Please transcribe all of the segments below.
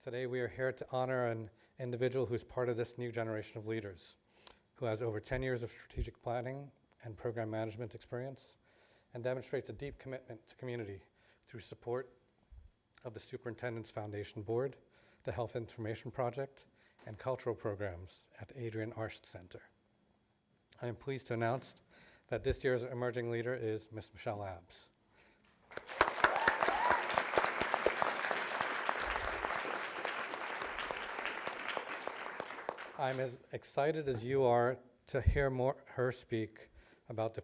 Today we are here to honor an individual who's part of this new generation of leaders, who has over 10 years of strategic planning and program management experience, and demonstrates a deep commitment to community through support of the Superintendent's Foundation Board, the Health Information Project, and cultural programs at the Adrian Arsht Center. I am pleased to announce that this year's emerging leader is Ms. Michelle Abbs. I'm as excited as you are to hear her speak about the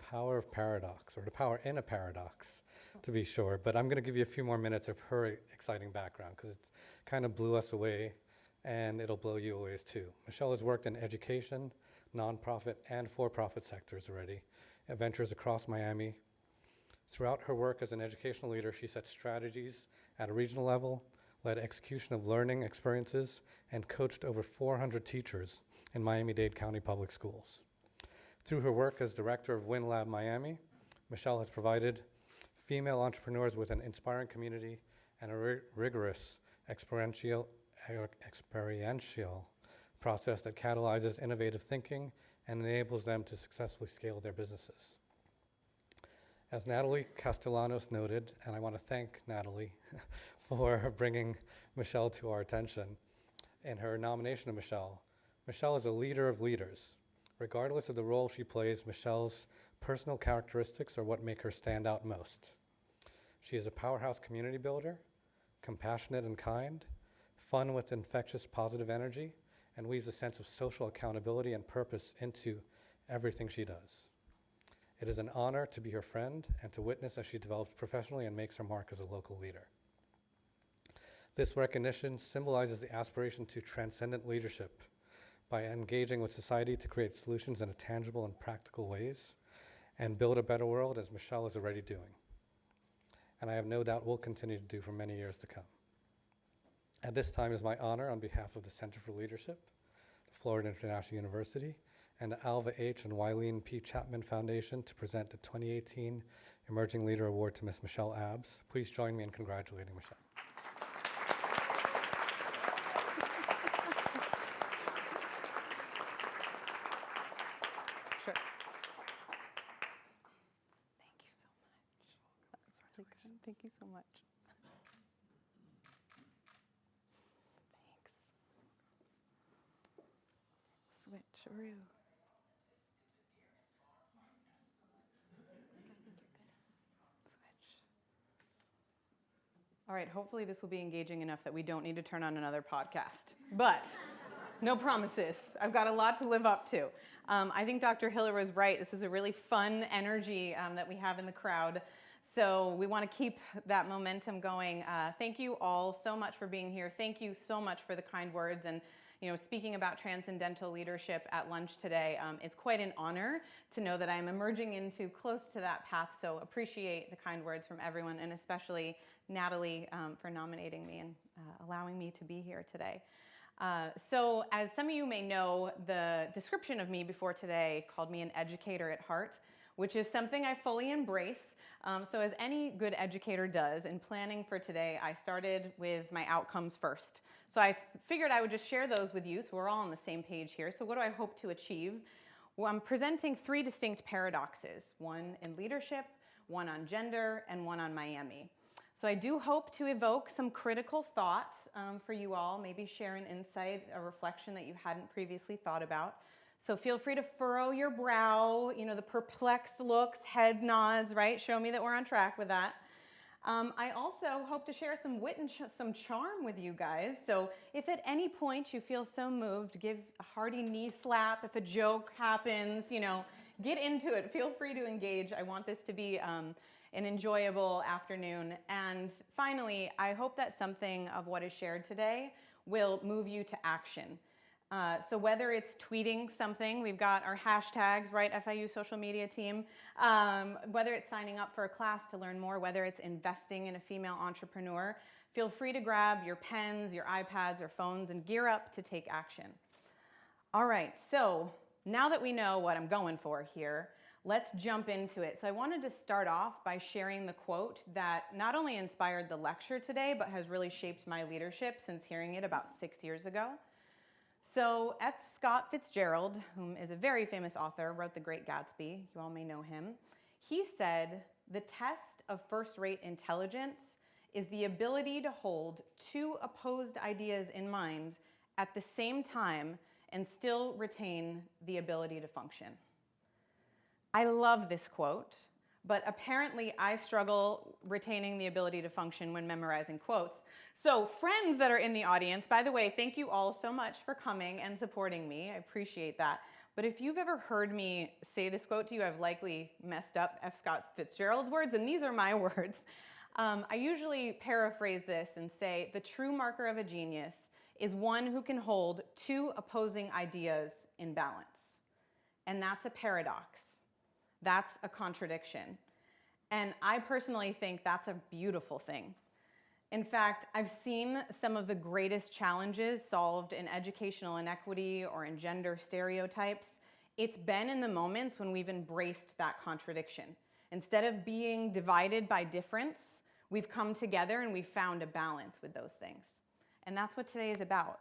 power of paradox, or the power in a paradox, to be sure. But I'm going to give you a few more minutes of her exciting background, because it kind of blew us away, and it'll blow you away too. Michelle has worked in education, nonprofit, and for-profit sectors already, at ventures across Miami. Throughout her work as an educational leader, she set strategies at a regional level, led execution of learning experiences, and coached over 400 teachers in Miami-Dade County Public Schools. Through her work as director of WinLab Miami, Michelle has provided female entrepreneurs with an inspiring community and a rigorous experiential process that catalyzes innovative thinking and enables them to successfully scale their businesses. As Natalie Castellanos noted, and I want to thank Natalie for bringing Michelle to our attention, in her nomination of Michelle is a leader of leaders. Regardless of the role she plays, Michelle's personal characteristics are what make her stand out most. She is a powerhouse community builder, compassionate and kind, fun with infectious positive energy, and weaves a sense of social accountability and purpose into everything she does. It is an honor to be her friend and to witness as she develops professionally and makes her mark as a local leader. This recognition symbolizes the aspiration to transcendent leadership by engaging with society to create solutions in a tangible and practical ways and build a better world, as Michelle is already doing. And I have no doubt will continue to do for many years to come. At this time, it is my honor on behalf of the Center for Leadership, the Florida International University, and the Alva H. and Wileen P. Chapman Foundation to present the 2018 Emerging Leader Award to Ms. Michelle Abbs. Please join me in congratulating Michelle. Sure. Thank you so much. That's really good. Thank you so much. Switcheroo. Switch. All right, hopefully this will be engaging enough that we don't need to turn on another podcast. But no promises. I've got a lot to live up to. I think Dr. Hiller was right. This is a really fun energy that we have in the crowd. So we want to keep that momentum going. Thank you all so much for being here. Thank you so much for the kind words. And speaking about transcendental leadership at lunch today, it's quite an honor to know that I'm emerging into close to that path. So appreciate the kind words from everyone, and especially Natalie for nominating me and allowing me to be here today. So as some of you may know, the description of me before today called me an educator at heart, which is something I fully embrace. So as any good educator does, in planning for today, I started with my outcomes first. So I figured I would just share those with you so we're all on the same page here. So what do I hope to achieve? Well, I'm presenting three distinct paradoxes, one in leadership, one on gender, and one on Miami. So I do hope to evoke some critical thought for you all, maybe share an insight, a reflection that you hadn't previously thought about. So feel free to furrow your brow, the perplexed looks, head nods, right? Show me that we're on track with that. I also hope to share some wit and some charm with you guys. So if at any point you feel so moved, give a hearty knee slap. If a joke happens, get into it. Feel free to engage. I want this to be an enjoyable afternoon. And finally, I hope that something of what is shared today will move you to action. So whether it's tweeting something, we've got our hashtags, right, FIU social media team, whether it's signing up for a class to learn more, whether it's investing in a female entrepreneur, feel free to grab your pens, your iPads, or phones and gear up to take action. All right, so now that we know what I'm going for here, Let's jump into it. So I wanted to start off by sharing the quote that not only inspired the lecture today, but has really shaped my leadership since hearing it about 6 years ago. So F. Scott Fitzgerald, whom is a very famous author, wrote The Great Gatsby. You all may know him. He said, "The test of first-rate intelligence is the ability to hold two opposed ideas in mind at the same time and still retain the ability to function." I love this quote, but apparently I struggle retaining the ability to function when memorizing quotes. So friends that are in the audience, by the way, thank you all so much for coming and supporting me. I appreciate that. But if you've ever heard me say this quote to you, I've likely messed up F. Scott Fitzgerald's words, and these are my words. I usually paraphrase this and say, the true marker of a genius is one who can hold two opposing ideas in balance. And that's a paradox. That's a contradiction. And I personally think that's a beautiful thing. In fact, I've seen some of the greatest challenges solved in educational inequity or in gender stereotypes. It's been in the moments when we've embraced that contradiction. Instead of being divided by difference, we've come together and we've found a balance with those things. And that's what today is about.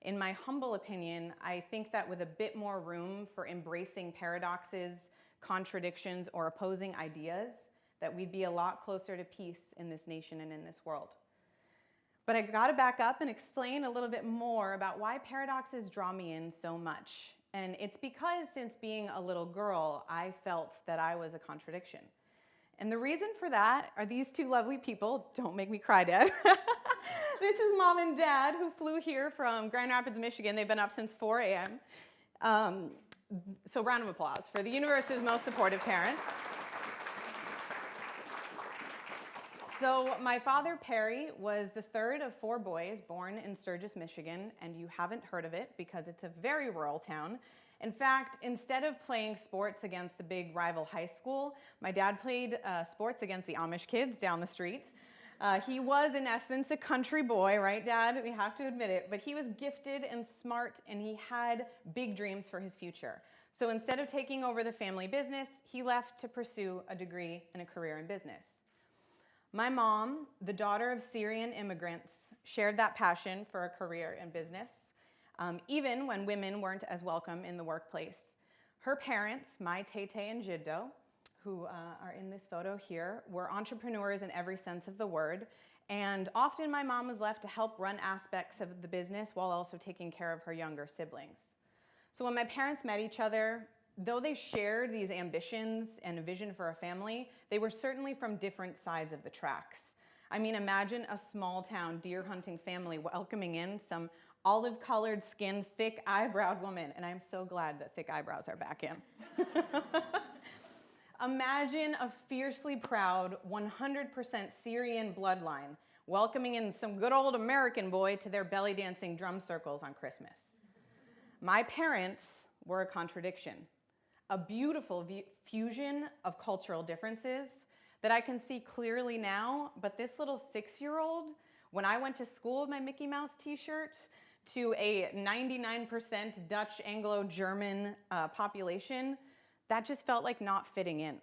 In my humble opinion, I think that with a bit more room for embracing paradoxes, contradictions, or opposing ideas, that we'd be a lot closer to peace in this nation and in this world. But I gotta back up and explain a little bit more about why paradoxes draw me in so much. And it's because since being a little girl, I felt that I was a contradiction. And the reason for that are these two lovely people. Don't make me cry, Dad. This is Mom and Dad, who flew here from Grand Rapids, Michigan. They've been up since 4 a.m. So round of applause for the universe's most supportive parents. So my father, Perry, was the third of 4 boys born in Sturgis, Michigan, and you haven't heard of it because it's a very rural town. In fact, instead of playing sports against the big rival high school, my dad played sports against the Amish kids down the street. He was, in essence, a country boy, right, Dad? We have to admit it. But he was gifted and smart, and he had big dreams for his future. So instead of taking over the family business, he left to pursue a degree and a career in business. My mom, the daughter of Syrian immigrants, shared that passion for a career in business, even when women weren't as welcome in the workplace. Her parents, my Tete and Jiddo, who are in this photo here, were entrepreneurs in every sense of the word. And often my mom was left to help run aspects of the business while also taking care of her younger siblings. So when my parents met each other, though they shared these ambitions and a vision for a family, they were certainly from different sides of the tracks. I mean, imagine a small town deer hunting family welcoming in some olive-colored skin, thick eyebrowed woman. And I'm so glad that thick eyebrows are back in. Imagine a fiercely proud 100% Syrian bloodline welcoming in some good old American boy to their belly dancing drum circles on Christmas. My parents were a contradiction, a beautiful fusion of cultural differences that I can see clearly now, but this little 6-year-old, when I went to school with my Mickey Mouse t-shirt to a 99% Dutch Anglo-German population, that just felt like not fitting in.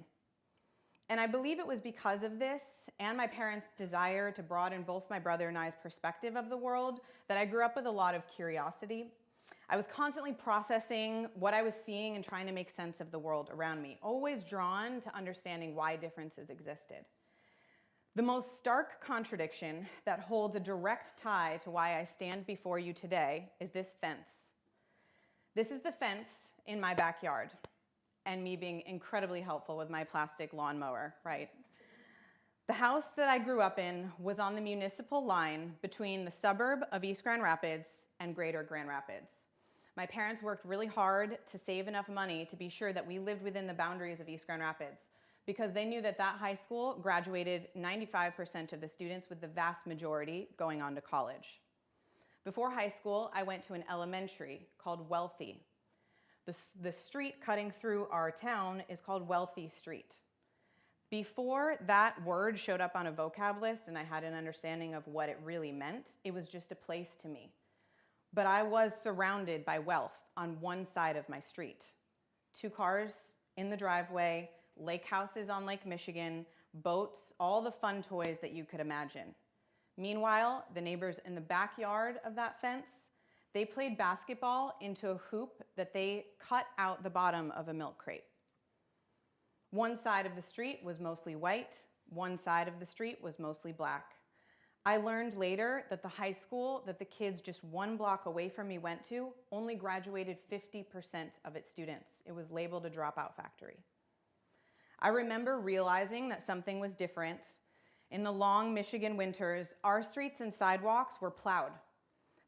And I believe it was because of this and my parents' desire to broaden both my brother and I's perspective of the world that I grew up with a lot of curiosity. I was constantly processing what I was seeing and trying to make sense of the world around me, always drawn to understanding why differences existed. The most stark contradiction that holds a direct tie to why I stand before you today is this fence. This is the fence in my backyard, and me being incredibly helpful with my plastic lawnmower, right? The house that I grew up in was on the municipal line between the suburb of East Grand Rapids and Greater Grand Rapids. My parents worked really hard to save enough money to be sure that we lived within the boundaries of East Grand Rapids because they knew that that high school graduated 95% of the students, with the vast majority going on to college. Before high school, I went to an elementary called Wealthy. The street cutting through our town is called Wealthy Street. Before that word showed up on a vocab list and I had an understanding of what it really meant, it was just a place to me. But I was surrounded by wealth on one side of my street. 2 cars in the driveway, lake houses on Lake Michigan, boats, all the fun toys that you could imagine. Meanwhile, the neighbors in the backyard of that fence, they played basketball into a hoop that they cut out the bottom of a milk crate. One side of the street was mostly white, one side of the street was mostly black. I learned later that the high school that the kids just 1 block away from me went to only graduated 50% of its students. It was labeled a dropout factory. I remember realizing that something was different. In the long Michigan winters, our streets and sidewalks were plowed,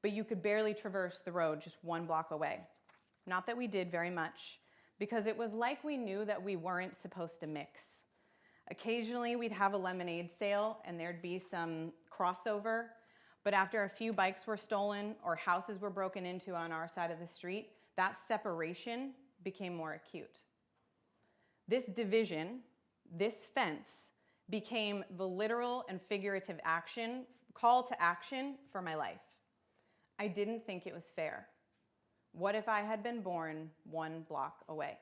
but you could barely traverse the road just 1 block away. Not that we did very much, because it was like we knew that we weren't supposed to mix. Occasionally, we'd have a lemonade sale and there'd be some crossover, but after a few bikes were stolen or houses were broken into on our side of the street, that separation became more acute. This division, this fence, became the literal and figurative call to action for my life. I didn't think it was fair. What if I had been born 1 block away?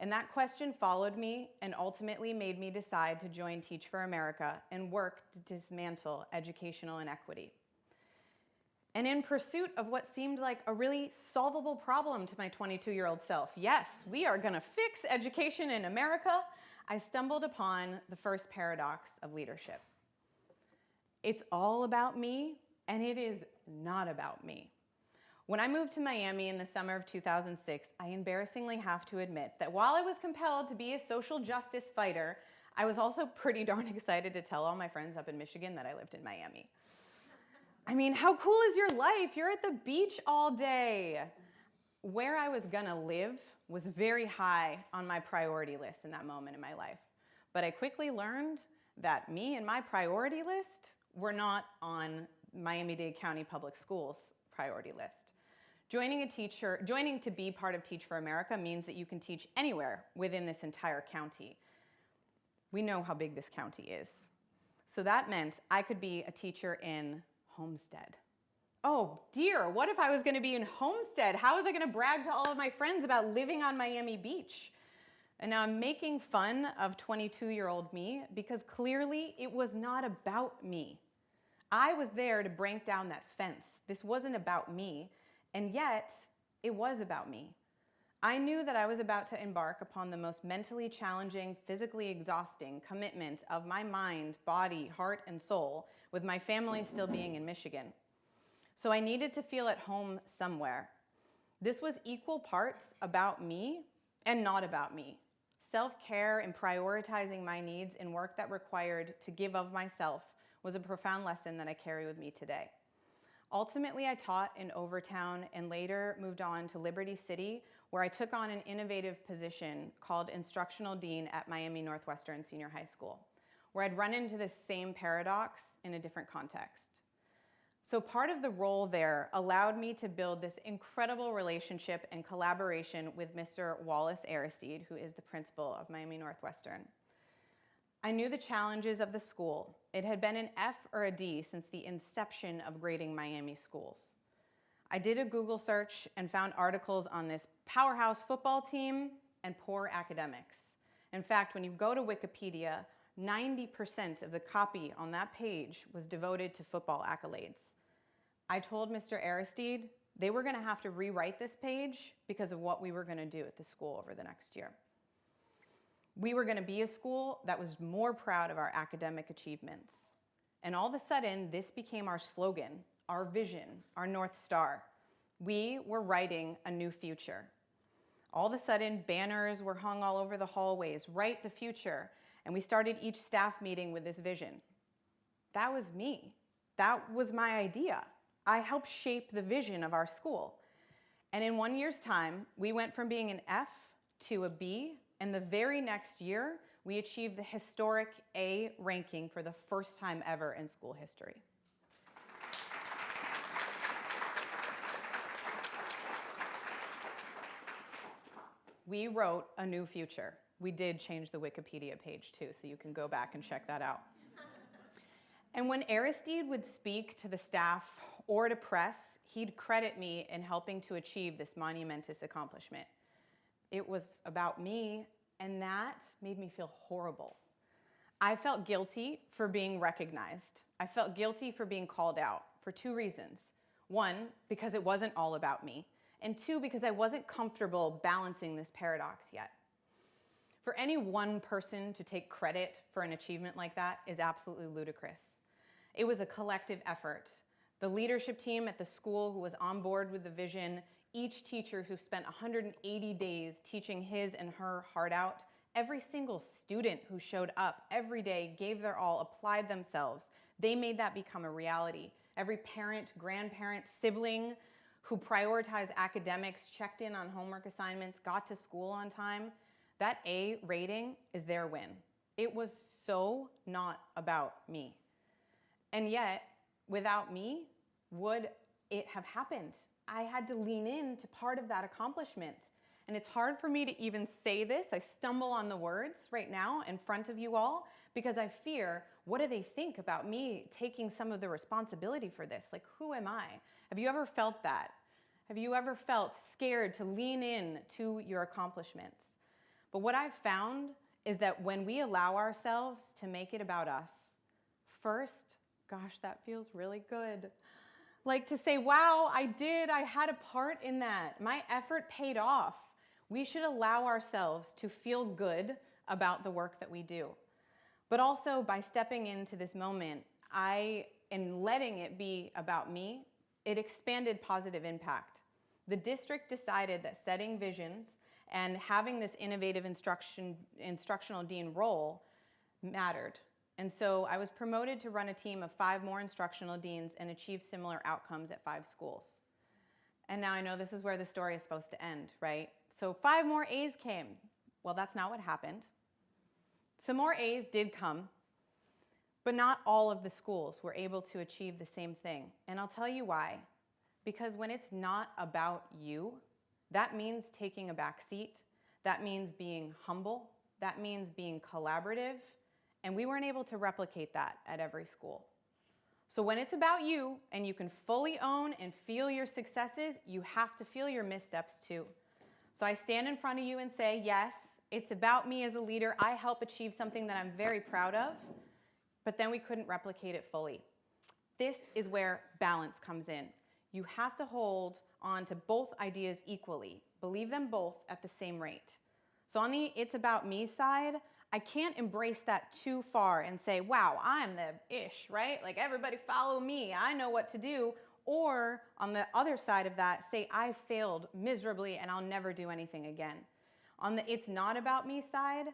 And that question followed me and ultimately made me decide to join Teach for America and work to dismantle educational inequity. And in pursuit of what seemed like a really solvable problem to my 22-year-old self, yes, we are gonna fix education in America, I stumbled upon the first paradox of leadership. It's all about me, and it is not about me. When I moved to Miami in the summer of 2006, I embarrassingly have to admit that while I was compelled to be a social justice fighter, I was also pretty darn excited to tell all my friends up in Michigan that I lived in Miami. I mean, how cool is your life? You're at the beach all day. Where I was gonna live was very high on my priority list in that moment in my life. But I quickly learned that me and my priority list were not on Miami-Dade County Public Schools' priority list. Joining to be part of Teach for America means that you can teach anywhere within this entire county. We know how big this county is. So that meant I could be a teacher in Homestead. Oh dear, what if I was gonna be in Homestead? How was I gonna brag to all of my friends about living on Miami Beach? And now I'm making fun of 22-year-old me because clearly it was not about me. I was there to break down that fence. This wasn't about me, and yet it was about me. I knew that I was about to embark upon the most mentally challenging, physically exhausting commitment of my mind, body, heart, and soul, with my family still being in Michigan. So I needed to feel at home somewhere. This was equal parts about me and not about me. Self-care and prioritizing my needs in work that required to give of myself was a profound lesson that I carry with me today. Ultimately, I taught in Overtown and later moved on to Liberty City, where I took on an innovative position called Instructional Dean at Miami Northwestern Senior High School, where I'd run into this same paradox in a different context. So part of the role there allowed me to build this incredible relationship and collaboration with Mr. Wallace Aristide, who is the principal of Miami Northwestern. I knew the challenges of the school. It had been an F or a D since the inception of grading Miami schools. I did a Google search and found articles on this powerhouse football team and poor academics. In fact, when you go to Wikipedia, 90% of the copy on that page was devoted to football accolades. I told Mr. Aristide they were gonna have to rewrite this page because of what we were gonna do at the school over the next year. We were gonna be a school that was more proud of our academic achievements. And all of a sudden, this became our slogan, our vision, our North Star. We were writing a new future. All of a sudden, banners were hung all over the hallways, write the future, and we started each staff meeting with this vision. That was me. That was my idea. I helped shape the vision of our school. And in 1 year's time, we went from being an F to a B, and the very next year, we achieved the historic A ranking for the first time ever in school history. We wrote a new future. We did change the Wikipedia page too, so you can go back and check that out. And when Aristide would speak to the staff or to press, he'd credit me in helping to achieve this monumentous accomplishment. It was about me, and that made me feel horrible. I felt guilty for being recognized. I felt guilty for being called out for 2 reasons. 1, because it wasn't all about me, and 2, because I wasn't comfortable balancing this paradox yet. For any one person to take credit for an achievement like that is absolutely ludicrous. It was a collective effort. The leadership team at the school who was on board with the vision, each teacher who spent 180 days teaching his and her heart out, every single student who showed up every day, gave their all, applied themselves. They made that become a reality. Every parent, grandparent, sibling who prioritized academics, checked in on homework assignments, got to school on time, that A rating is their win. It was so not about me. And yet, without me, would it have happened? I had to lean into part of that accomplishment. And it's hard for me to even say this. I stumble on the words right now in front of you all because I fear, what do they think about me taking some of the responsibility for this? Like, who am I? Have you ever felt that? Have you ever felt scared to lean in to your accomplishments? But what I've found is that when we allow ourselves to make it about us, first, gosh, that feels really good. Like to say, wow, I had a part in that. My effort paid off. We should allow ourselves to feel good about the work that we do. But also by stepping into this moment, and letting it be about me, it expanded positive impact. The district decided that setting visions and having this innovative instructional dean role mattered. And so I was promoted to run a team of 5 more instructional deans and achieve similar outcomes at 5 schools. And now I know this is where the story is supposed to end, right? So 5 more A's came. Well, that's not what happened. Some more A's did come, but not all of the schools were able to achieve the same thing. And I'll tell you why. Because when it's not about you, that means taking a back seat. That means being humble. That means being collaborative. And we weren't able to replicate that at every school. So when it's about you and you can fully own and feel your successes, you have to feel your missteps too. So I stand in front of you and say, yes, it's about me as a leader. I help achieve something that I'm very proud of, but then we couldn't replicate it fully. This is where balance comes in. You have to hold on to both ideas equally. Believe them both at the same rate. So on the it's about me side, I can't embrace that too far and say, wow, I'm the ish, right? Like everybody follow me, I know what to do. Or on the other side of that, say I failed miserably and I'll never do anything again. On the it's not about me side,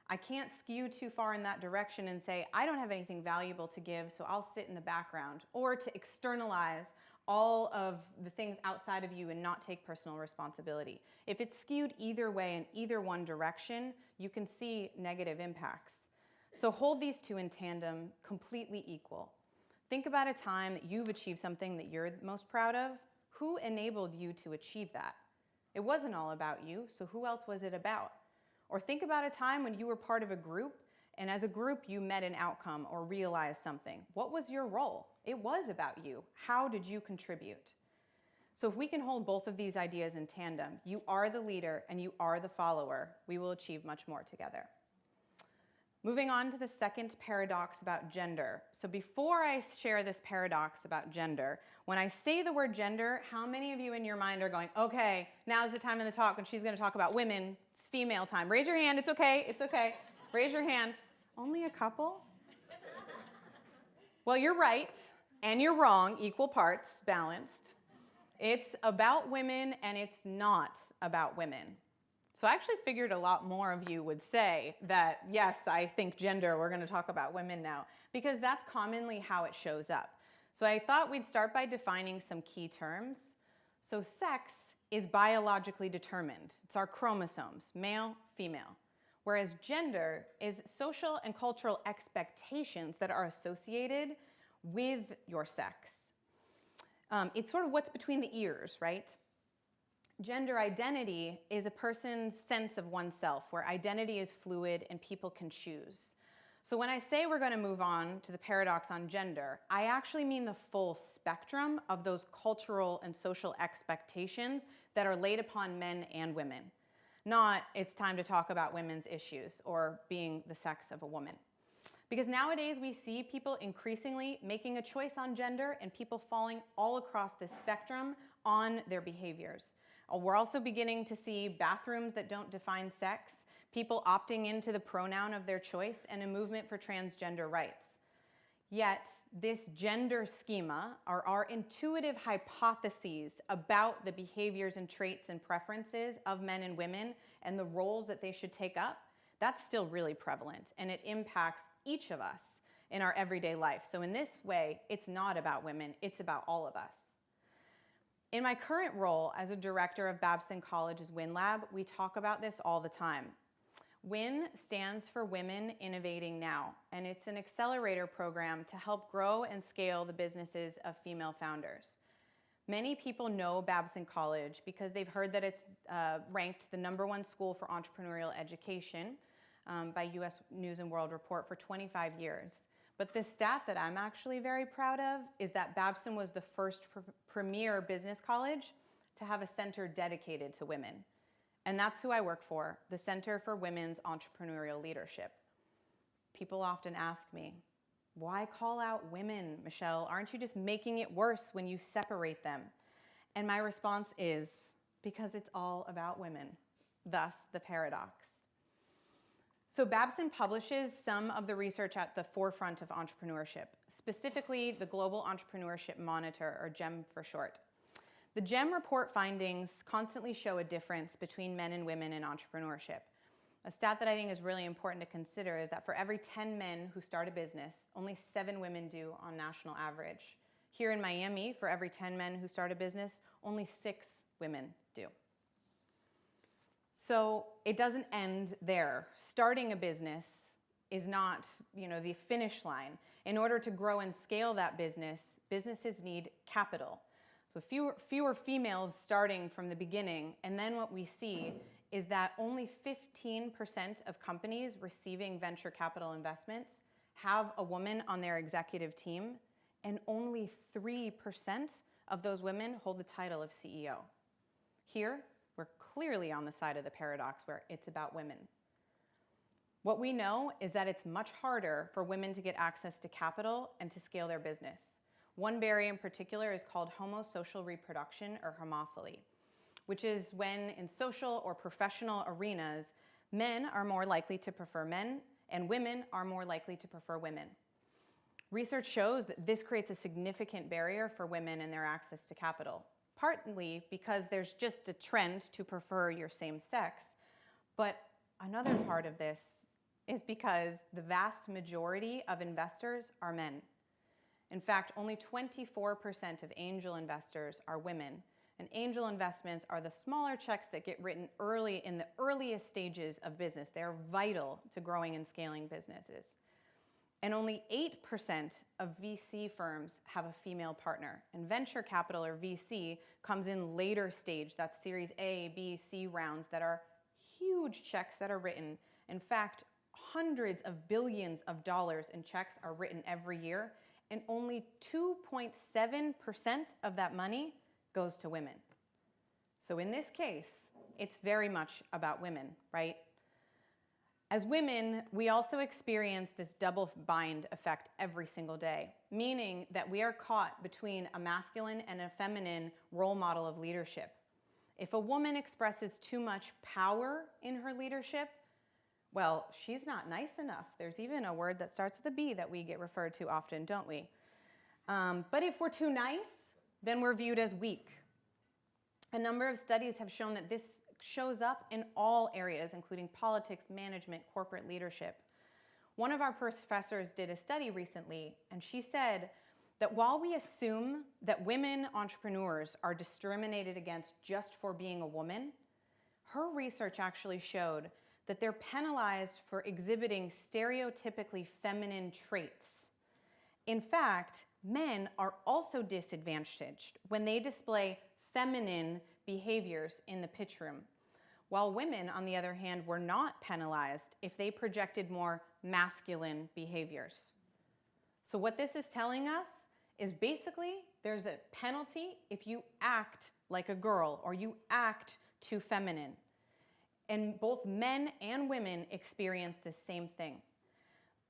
I can't skew too far in that direction and say, I don't have anything valuable to give, so I'll sit in the background. Or to externalize all of the things outside of you and not take personal responsibility. If it's skewed either way in either one direction, you can see negative impacts. So hold these two in tandem, completely equal. Think about a time that you've achieved something that you're most proud of. Who enabled you to achieve that? It wasn't all about you, so who else was it about? Or think about a time when you were part of a group, and as a group you met an outcome or realized something. What was your role? It was about you. How did you contribute? So if we can hold both of these ideas in tandem, you are the leader and you are the follower, we will achieve much more together. Moving on to the second paradox about gender. So before I share this paradox about gender, when I say the word gender, how many of you in your mind are going, okay, now's the time in the talk when she's going to talk about women, it's female time. Raise your hand, it's okay, it's okay. Raise your hand. Only a couple? Well, you're right and you're wrong, equal parts, balanced. It's about women and it's not about women. So I actually figured a lot more of you would say that, yes, I think gender, we're going to talk about women now, because that's commonly how it shows up. So I thought we'd start by defining some key terms. So sex is biologically determined. It's our chromosomes, male, female. Whereas gender is social and cultural expectations that are associated with your sex. It's sort of what's between the ears, right? Gender identity is a person's sense of oneself, where identity is fluid and people can choose. So when I say we're going to move on to the paradox on gender, I actually mean the full spectrum of those cultural and social expectations that are laid upon men and women. not it's time to talk about women's issues or being the sex of a woman. Because nowadays we see people increasingly making a choice on gender and people falling all across this spectrum on their behaviors. We're also beginning to see bathrooms that don't define sex, people opting into the pronoun of their choice, and a movement for transgender rights. Yet, this gender schema, or our intuitive hypotheses about the behaviors and traits and preferences of men and women and the roles that they should take up, that's still really prevalent, and it impacts each of us in our everyday life. So in this way, it's not about women, it's about all of us. In my current role as a director of Babson College's WIN Lab, we talk about this all the time. WIN stands for Women Innovating Now, and it's an accelerator program to help grow and scale the businesses of female founders. Many people know Babson College because they've heard that it's ranked the #1 school for entrepreneurial education by US News and World Report for 25 years. But the stat that I'm actually very proud of is that Babson was the first premier business college to have a center dedicated to women. And that's who I work for, the Center for Women's Entrepreneurial Leadership. People often ask me, why call out women, Michelle? Aren't you just making it worse when you separate them? And my response is, because it's all about women, thus the paradox. So Babson publishes some of the research at the forefront of entrepreneurship, specifically the Global Entrepreneurship Monitor, or GEM for short. The GEM report findings constantly show a difference between men and women in entrepreneurship. A stat that I think is really important to consider is that for every 10 men who start a business, only 7 women do on national average. Here in Miami, for every 10 men who start a business, only 6 women do. So it doesn't end there. Starting a business is not, the finish line. In order to grow and scale that business, businesses need capital. So fewer females starting from the beginning, and then what we see is that only 15% of companies receiving venture capital investments have a woman on their executive team, and only 3% of those women hold the title of CEO. Here, we're clearly on the side of the paradox where it's about women. What we know is that it's much harder for women to get access to capital and to scale their business. One barrier in particular is called homosocial reproduction, or homophily, which is when in social or professional arenas, men are more likely to prefer men and women are more likely to prefer women. Research shows that this creates a significant barrier for women in their access to capital, partly because there's just a trend to prefer your same sex, but another part of this is because the vast majority of investors are men. In fact, only 24% of angel investors are women, and angel investments are the smaller checks that get written early in the earliest stages of business. They're vital to growing and scaling businesses. And only 8% of VC firms have a female partner. And venture capital, or VC, comes in later stage. That's Series A, B, C rounds that are huge checks that are written. In fact, hundreds of billions of dollars in checks are written every year, and only 2.7% of that money goes to women. So in this case, it's very much about women, right? As women, we also experience this double bind effect every single day, meaning that we are caught between a masculine and a feminine role model of leadership. If a woman expresses too much power in her leadership, well, she's not nice enough. There's even a word that starts with a B that we get referred to often, don't we? But if we're too nice, then we're viewed as weak. A number of studies have shown that this shows up in all areas, including politics, management, corporate leadership. One of our professors did a study recently, and she said that while we assume that women entrepreneurs are discriminated against just for being a woman, her research actually showed that they're penalized for exhibiting stereotypically feminine traits. In fact, men are also disadvantaged when they display feminine behaviors in the pitch room, while women, on the other hand, were not penalized if they projected more masculine behaviors. So what this is telling us is basically there's a penalty if you act like a girl or you act too feminine. And both men and women experience the same thing.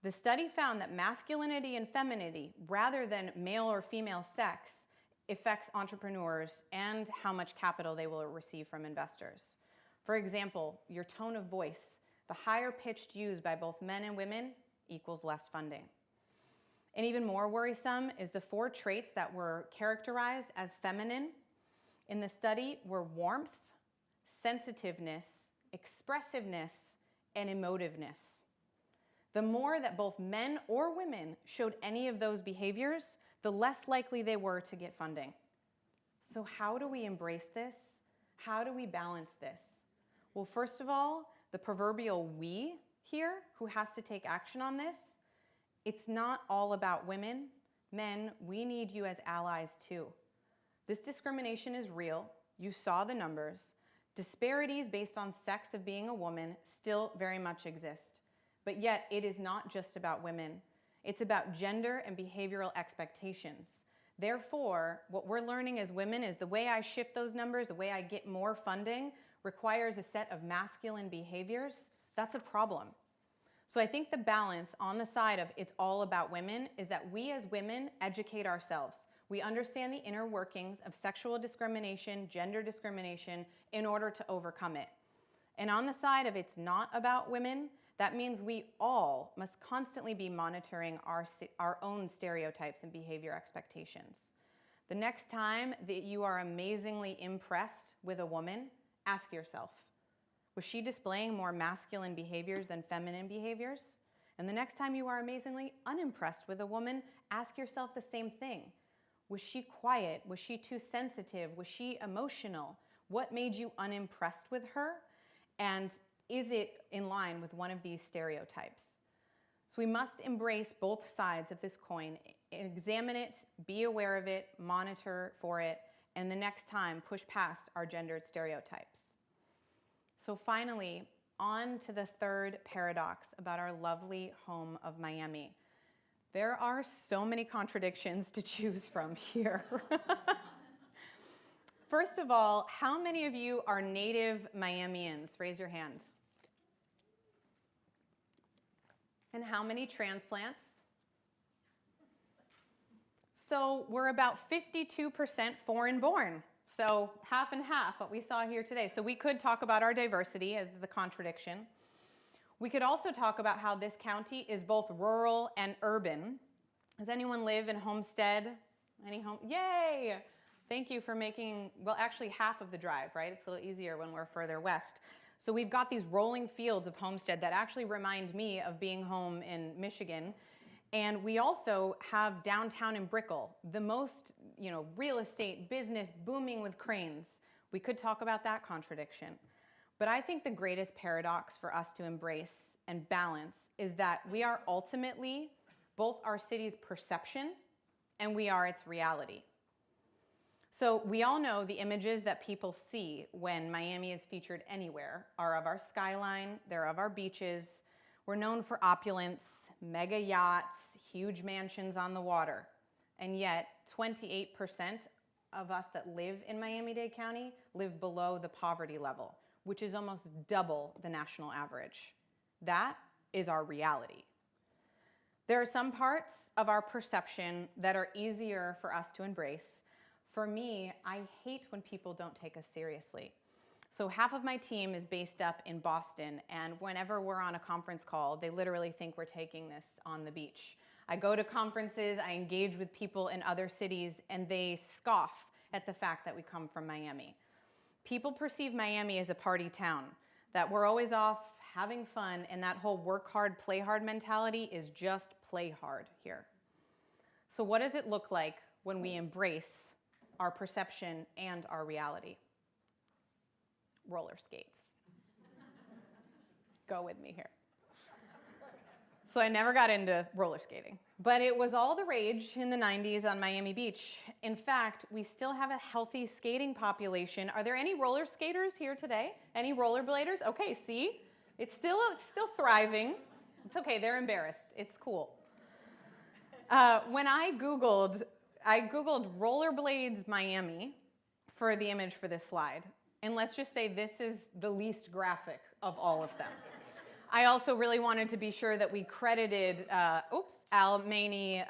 The study found that masculinity and femininity, rather than male or female sex, affects entrepreneurs and how much capital they will receive from investors. For example, your tone of voice, the higher pitched used by both men and women equals less funding. And even more worrisome is the 4 traits that were characterized as feminine in the study were warmth, sensitiveness, expressiveness, and emotiveness. The more that both men or women showed any of those behaviors, the less likely they were to get funding. So how do we embrace this? How do we balance this? Well, first of all, the proverbial we here who has to take action on this, it's not all about women. Men, we need you as allies too. This discrimination is real. You saw the numbers. Disparities based on sex of being a woman still very much exist. But yet, it is not just about women. It's about gender and behavioral expectations. Therefore, what we're learning as women is the way I shift those numbers, the way I get more funding, requires a set of masculine behaviors. That's a problem. So I think the balance on the side of it's all about women is that we as women educate ourselves. We understand the inner workings of sexual discrimination, gender discrimination, in order to overcome it. And on the side of it's not about women, that means we all must constantly be monitoring our own stereotypes and behavior expectations. The next time that you are amazingly impressed with a woman, ask yourself, was she displaying more masculine behaviors than feminine behaviors? And the next time you are amazingly unimpressed with a woman, ask yourself the same thing. Was she quiet? Was she too sensitive? Was she emotional? What made you unimpressed with her? And is it in line with one of these stereotypes? So we must embrace both sides of this coin, examine it, be aware of it, monitor for it, and the next time push past our gendered stereotypes. So finally, on to the third paradox about our lovely home of Miami. There are so many contradictions to choose from here. First of all, how many of you are native Miamians? Raise your hands. And how many transplants? So we're about 52% foreign born. So half and half, what we saw here today. So we could talk about our diversity as the contradiction. We could also talk about how this county is both rural and urban. Does anyone live in Homestead? Any home? Yay! Thank you for making, well, actually half of the drive, right? It's a little easier when we're further west. So we've got these rolling fields of Homestead that actually remind me of being home in Michigan. And we also have downtown in Brickell, the most, real estate, business booming with cranes. We could talk about that contradiction. But I think the greatest paradox for us to embrace and balance is that we are ultimately both our city's perception and we are its reality. So we all know the images that people see when Miami is featured anywhere are of our skyline, they're of our beaches. We're known for opulence, mega yachts, huge mansions on the water. And yet 28% of us that live in Miami-Dade County live below the poverty level, which is almost double the national average. That is our reality. There are some parts of our perception that are easier for us to embrace. For me, I hate when people don't take us seriously. So half of my team is based up in Boston, and whenever we're on a conference call, they literally think we're taking this on the beach. I go to conferences, I engage with people in other cities, and they scoff at the fact that we come from Miami. People perceive Miami as a party town, that we're always off having fun, and that whole work hard, play hard mentality is just play hard here. So what does it look like when we embrace our perception and our reality? Roller skates. Go with me here. So I never got into roller skating, but it was all the rage in the 90s on Miami Beach. In fact, we still have a healthy skating population. Are there any roller skaters here today? Any rollerbladers? Okay, see? It's still thriving. It's okay, they're embarrassed. It's cool. When I Googled rollerblades Miami for the image for this slide. And let's just say this is the least graphic of all of them. I also really wanted to be sure that we credited, Al Maney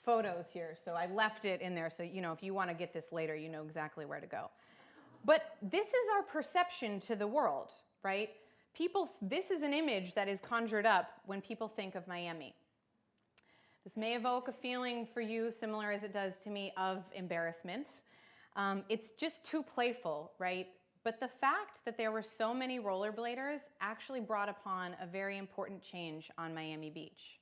photos here. So I left it in there. So, if you want to get this later, you know exactly where to go. But this is our perception to the world, right? This is an image that is conjured up when people think of Miami. This may evoke a feeling for you, similar as it does to me, of embarrassment. It's just too playful, right? But the fact that there were so many rollerbladers actually brought upon a very important change on Miami Beach.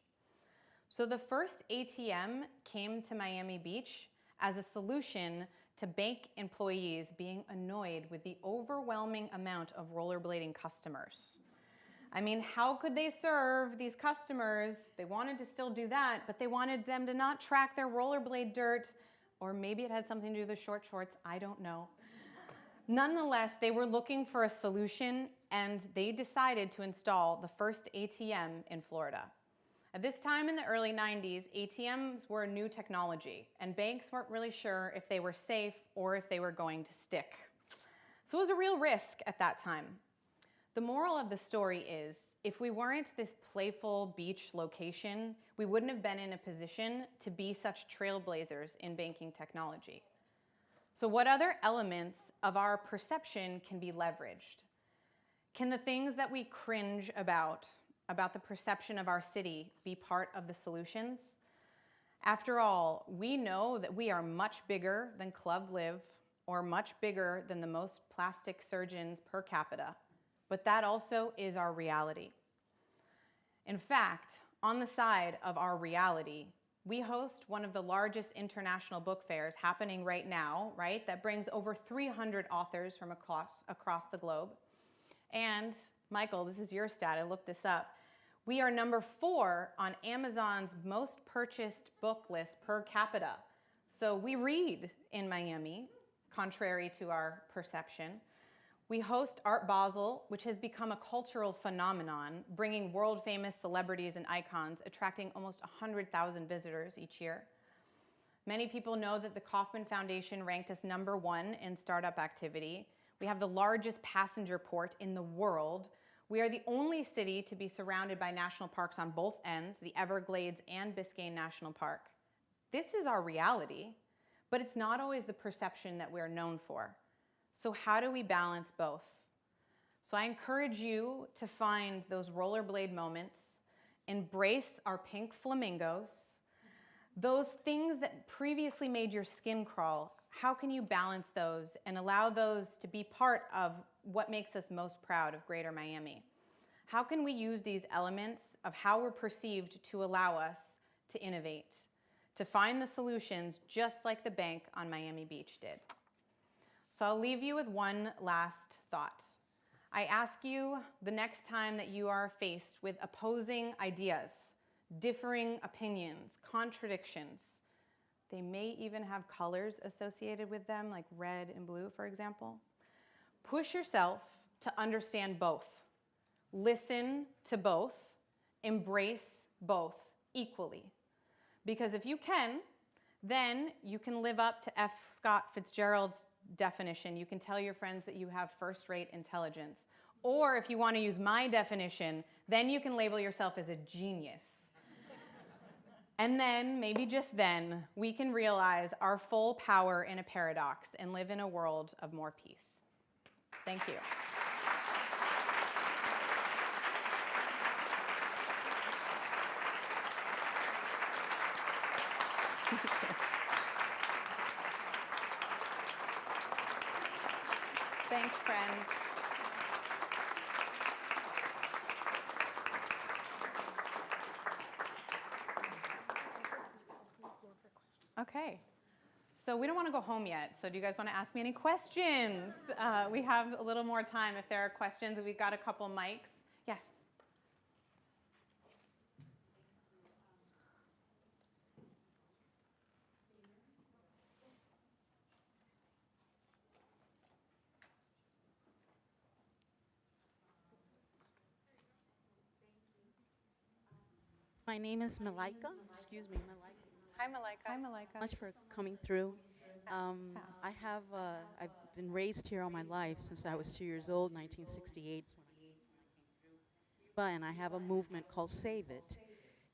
So the first ATM came to Miami Beach as a solution to bank employees being annoyed with the overwhelming amount of rollerblading customers. I mean, how could they serve these customers? They wanted to still do that, but they wanted them to not track their rollerblade dirt, or maybe it had something to do with the short shorts, I don't know. Nonetheless, they were looking for a solution, and they decided to install the first ATM in Florida. At this time in the early 90s, ATMs were a new technology, and banks weren't really sure if they were safe or if they were going to stick. So it was a real risk at that time. The moral of the story is, if we weren't this playful beach location, we wouldn't have been in a position to be such trailblazers in banking technology. So what other elements of our perception can be leveraged? Can the things that we cringe about the perception of our city, be part of the solutions? After all, we know that we are much bigger than Club Live or much bigger than the most plastic surgeons per capita, but that also is our reality. In fact, on the side of our reality, we host one of the largest international book fairs happening right now, right? That brings over 300 authors from across the globe. And Michael, this is your stat, I looked this up. We are number 4 on Amazon's most purchased book list per capita. So we read in Miami, contrary to our perception. We host Art Basel, which has become a cultural phenomenon, bringing world-famous celebrities and icons, attracting almost 100,000 visitors each year. Many people know that the Kauffman Foundation ranked us number 1 in startup activity. We have the largest passenger port in the world. We are the only city to be surrounded by national parks on both ends, the Everglades and Biscayne National Park. This is our reality, but it's not always the perception that we're known for. So how do we balance both? So I encourage you to find those rollerblade moments, embrace our pink flamingos, those things that previously made your skin crawl. How can you balance those and allow those to be part of what makes us most proud of Greater Miami? How can we use these elements of how we're perceived to allow us to innovate, to find the solutions just like the bank on Miami Beach did? So I'll leave you with one last thought. I ask you the next time that you are faced with opposing ideas, differing opinions, contradictions, they may even have colors associated with them, like red and blue, for example. Push yourself to understand both. Listen to both. Embrace both equally. Because if you can, then you can live up to F. Scott Fitzgerald's definition. You can tell your friends that you have first-rate intelligence. Or if you want to use my definition, then you can label yourself as a genius. And then, maybe just then, we can realize our full power in a paradox and live in a world of more peace. Thank you. Thanks, friends. Okay. So we don't want to go home yet. So do you guys want to ask me any questions? We have a little more time if there are questions. We've got a couple mics. Yes. My name is Malaika. Excuse me, Malaika. Hi, Malika. Hi, Malika. Much for coming through. I've been raised here all my life since I was 2 years old. 1968 is when I came through Cuba, and I have a movement called Save It.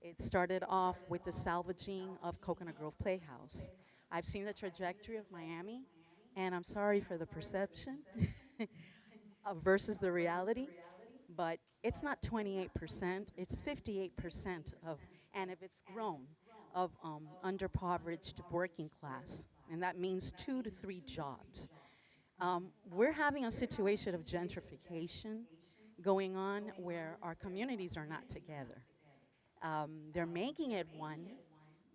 It started off with the salvaging of Coconut Grove Playhouse. I've seen the trajectory of Miami, and I'm sorry for the perception versus the reality, but it's not 28%, it's 58% of, and if it's grown, of underprivileged working class, and that means 2 to 3 jobs. We're having a situation of gentrification going on where our communities are not together. They're making it one,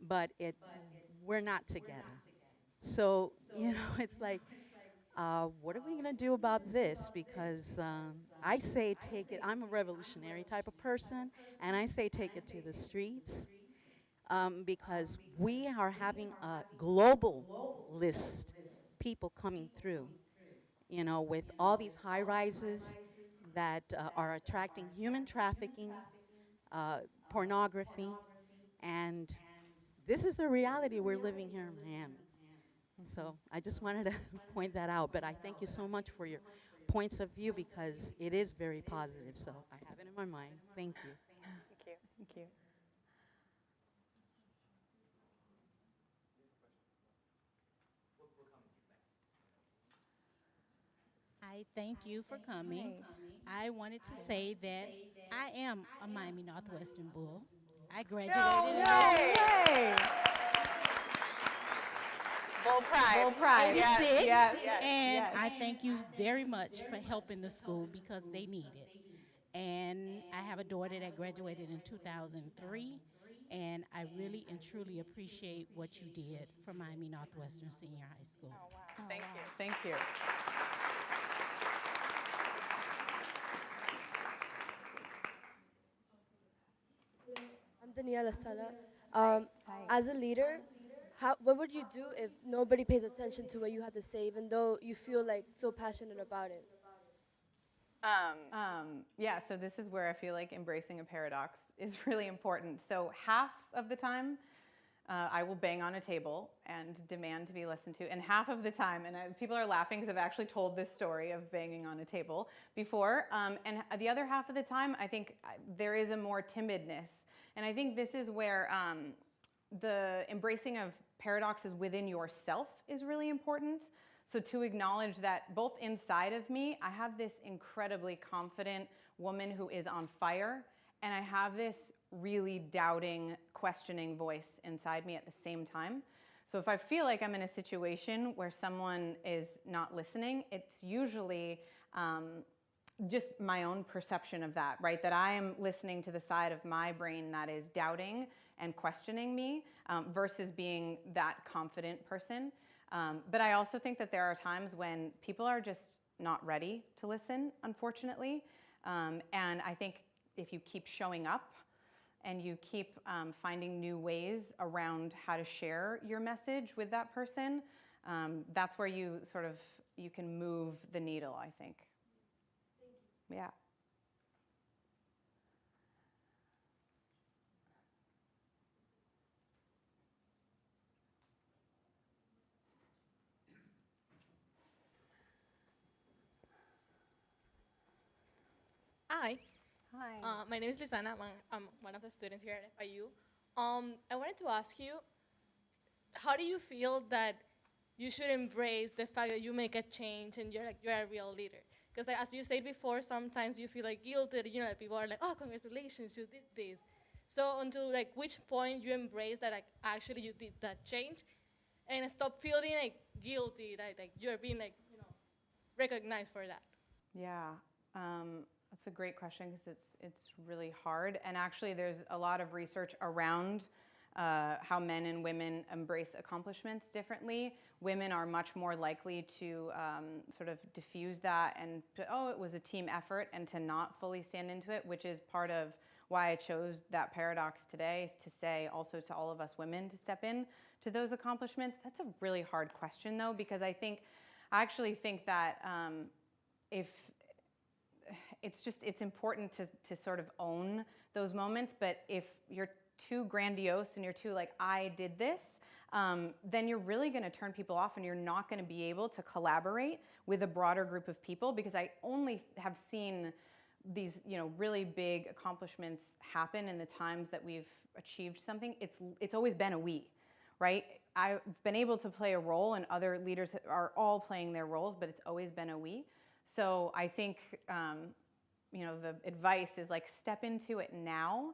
but we're not together. So, it's like, what are we going to do about this? Because I say take it, I'm a revolutionary type of person, and I say take it to the streets because we are having a global list, people coming through, with all these high rises that are attracting human trafficking, pornography, and this is the reality we're living here in Miami. So I just wanted to point that out, but I thank you so much for your points of view because it is very positive, so I have it in my mind. Thank you. Thank you. Thank you. I thank you for coming. I wanted to say that I am a Miami Northwestern Bull. I graduated. Yay! Bull pride. Bull pride. Yes, Yes, yes, and yes. I thank you very much for helping the school because they need it. And I have a daughter that graduated in 2003, and I really and truly appreciate what you did for Miami Northwestern Senior High School. Oh, wow. Thank you. Thank you. I'm Daniela Sala. As a leader, what would you do if nobody pays attention to what you have to say, even though you feel like so passionate about it? Yeah, so this is where I feel like embracing a paradox is really important. So half of the time, I will bang on a table and demand to be listened to. And half of the time, and people are laughing because I've actually told this story of banging on a table before. And the other half of the time, I think there is a more timidness. And I think this is where the embracing of paradoxes within yourself is really important. So to acknowledge that both inside of me, I have this incredibly confident woman who is on fire, and I have this really doubting, questioning voice inside me at the same time. So if I feel like I'm in a situation where someone is not listening, it's usually just my own perception of that, right? That I am listening to the side of my brain that is doubting and questioning me versus being that confident person. But I also think that there are times when people are just not ready to listen, unfortunately. And I think if you keep showing up and you keep finding new ways around how to share your message with that person, that's where you can move the needle, I think. Yeah. Hi, Hi. my name is Lisana. I'm one of the students here at FIU. I wanted to ask you, how do you feel that you should embrace the fact that you make a change and you're a real leader? Because as you said before, sometimes you feel like guilty. Like people are like, oh, congratulations, you did this. So until which point you embrace that actually you did that change, and stop feeling guilty that you're being recognized for that. Yeah, that's a great question because it's really hard. And actually, there's a lot of research around how men and women embrace accomplishments differently. Women are much more likely to sort of diffuse that and it was a team effort, and to not fully stand into it, which is part of why I chose that paradox today, to say also to all of us women to step in to those accomplishments. That's a really hard question though, because I actually think that if it's important to sort of own those moments, but if you're too grandiose and you're too I did this, then you're really going to turn people off, and you're not going to be able to collaborate with a broader group of people, because I only have seen these, really big accomplishments happen in the times that we've achieved something. It's always been a we, right? I've been able to play a role, and other leaders are all playing their roles, but it's always been a we. So I think, the advice is like, step into it now,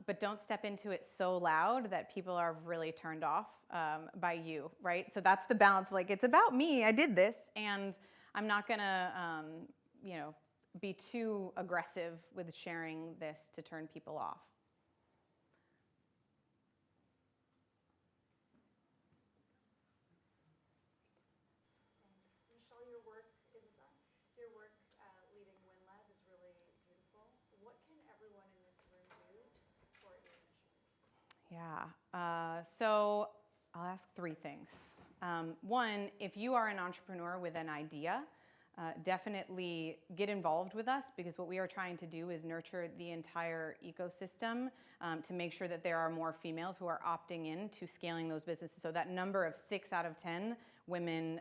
but don't step into it so loud that people are really turned off by you, right? So that's the balance. Like, it's about me. I did this, and I'm not gonna, be too aggressive with sharing this to turn people off. Michelle, your work leading WinLab is really beautiful. What can everyone in this room do to support your mission? Yeah, so I'll ask 3 things. One, if you are an entrepreneur with an idea, definitely get involved with us, because what we are trying to do is nurture the entire ecosystem to make sure that there are more females who are opting in to scaling those businesses. So that number of 6 out of 10 women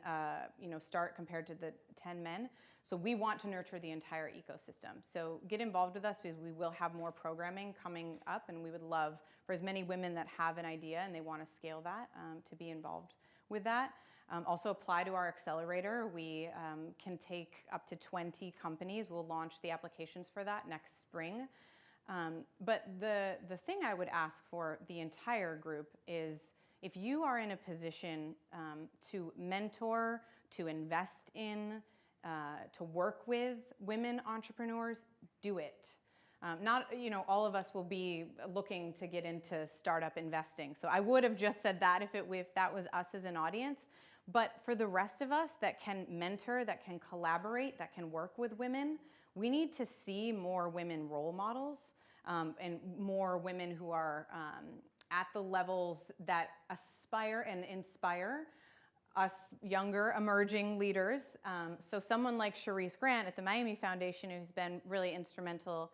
start compared to the 10 men. So we want to nurture the entire ecosystem. So get involved with us, because we will have more programming coming up, and we would love for as many women that have an idea and they want to scale that to be involved with that. Also apply to our accelerator. We can take up to 20 companies. We'll launch the applications for that next spring. But the thing I would ask for the entire group is, if you are in a position to mentor, to invest in, to work with women entrepreneurs, do it. Not, all of us will be looking to get into startup investing. So I would have just said that if that was us as an audience. But for the rest of us that can mentor, that can collaborate, that can work with women, we need to see more women role models and more women who are at the levels that aspire and inspire us younger emerging leaders. So someone like Cherise Grant at the Miami Foundation, who's been really instrumental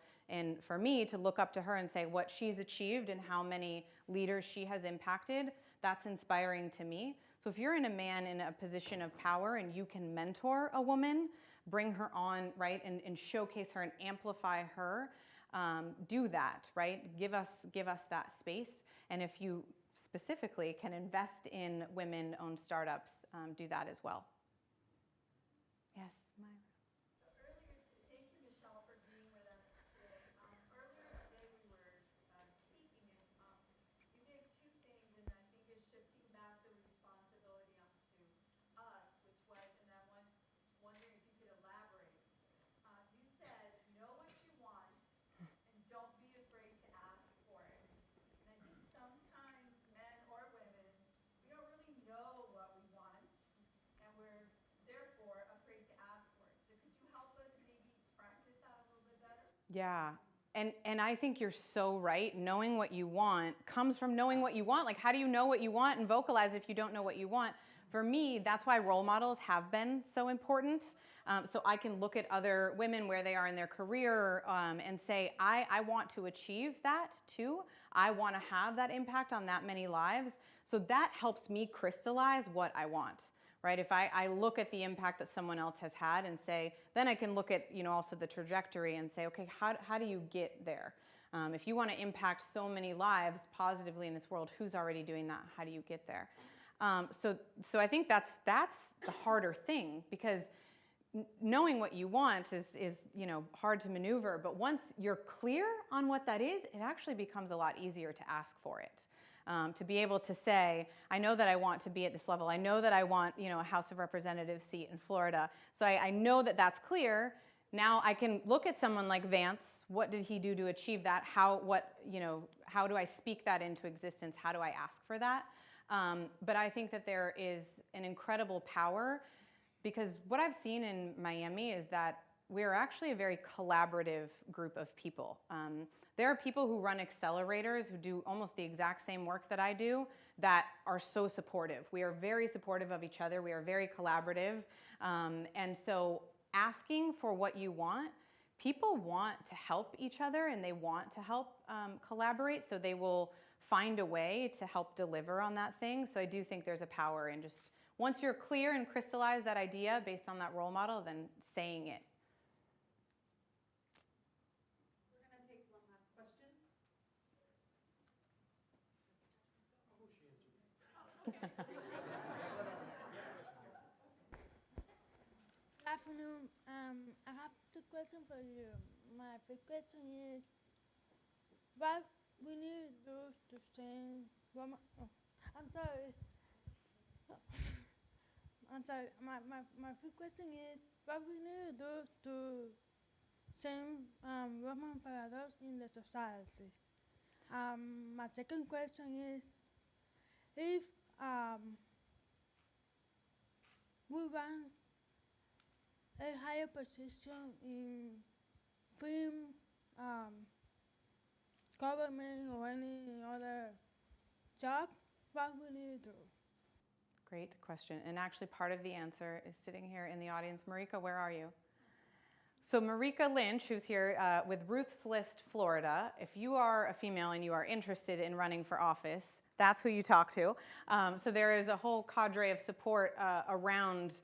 for me to look up to her and say what she's achieved and how many leaders she has impacted, that's inspiring to me. So if you're a man in a position of power and you can mentor a woman, bring her on, right, and showcase her and amplify her, do that, right? Give us that space. And if you specifically can invest in women-owned startups, do that as well. Yes, Myra. Thank you, Michelle, for being with us today. Earlier today we were speaking, and you gave 2 things, and I think it's shifting back the responsibility onto us, which was, and I was wondering if you could elaborate. You said, know what you want, and don't be afraid to ask for it. And I think sometimes men or women, we don't really know what we want, and we're therefore afraid to ask for it. So could you help us maybe practice that a little bit better? Yeah. And I think you're so right. Knowing what you want comes from knowing what you want. Like, how do you know what you want and vocalize if you don't know what you want? For me, that's why role models have been so important. So I can look at other women where they are in their career and say, I want to achieve that too. I want to have that impact on that many lives. So that helps me crystallize what I want. Right? If I look at the impact that someone else has had and say, then I can look at, also the trajectory and say, okay, how do you get there? If you want to impact so many lives positively in this world, who's already doing that? How do you get there? So I think that's the harder thing, because knowing what you want is hard to maneuver. But once you're clear on what that is, it actually becomes a lot easier to ask for it. To be able to say, I know that I want to be at this level. I know that I want, a House of Representatives seat in Florida. So I know that that's clear. Now I can look at someone like Vance. What did he do to achieve that? How do I speak that into existence? How do I ask for that? But I think that there is an incredible power, because what I've seen in Miami is that we're actually a very collaborative group of people. There are people who run accelerators who do almost the exact same work that I do that are so supportive. We are very supportive of each other. We are very collaborative. And so asking for what you want, people want to help each other and they want to help collaborate. So they will find a way to help deliver on that thing. So I do think there's a power in just, once you're clear and crystallize that idea based on that role model, then saying it. We're going to take one last question. Good afternoon. I have two questions for you. My first question is, what we need to do to change women? Oh, I'm sorry. I'm sorry. My first question is, what we need to do to change women paradox in the society? My second question is, if we want a higher position in film, government, or any other job, what we need to do? Great question. And actually part of the answer is sitting here in the audience. Marika, where are you? So Marika Lynch, who's here with Ruth's List, Florida, if you are a female and you are interested in running for office, that's who you talk to. So there is a whole cadre of support around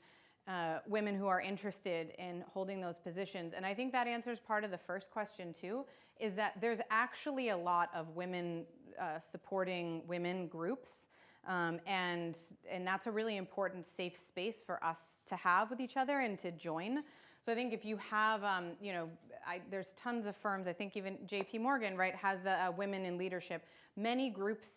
women who are interested in holding those positions. And I think that answers part of the first question too, is that there's actually a lot of women supporting women groups. And that's a really important safe space for us to have with each other and to join. So I think if you have, there's tons of firms, I think even JP Morgan, right, has the Women in Leadership. Many groups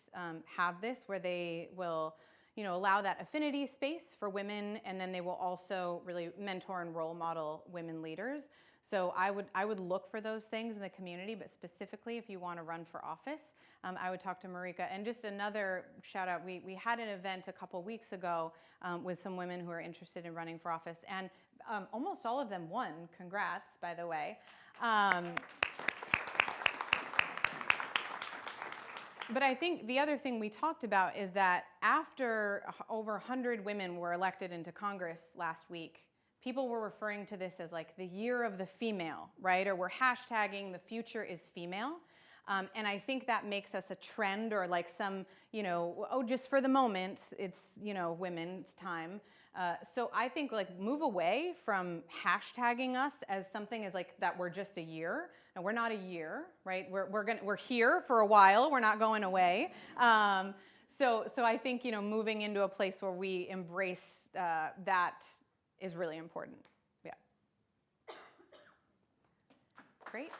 have this where they will allow that affinity space for women, and then they will also really mentor and role model women leaders. So I would look for those things in the community, but specifically if you want to run for office, I would talk to Marika. And just another shout out, we had an event a couple weeks ago with some women who are interested in running for office, and almost all of them won. Congrats, by the way. But I think the other thing we talked about is that after over 100 women were elected into Congress last week, people were referring to this as like the year of the female, right? Or we're hashtagging the future is female. And I think that makes us a trend, or like some, just for the moment, it's, women, it's time. So I think like move away from hashtagging us as something as like that we're just a year. No, we're not a year, right? We're here for a while. We're not going away. So I think moving into a place where we embrace that is really important. Yeah. Great.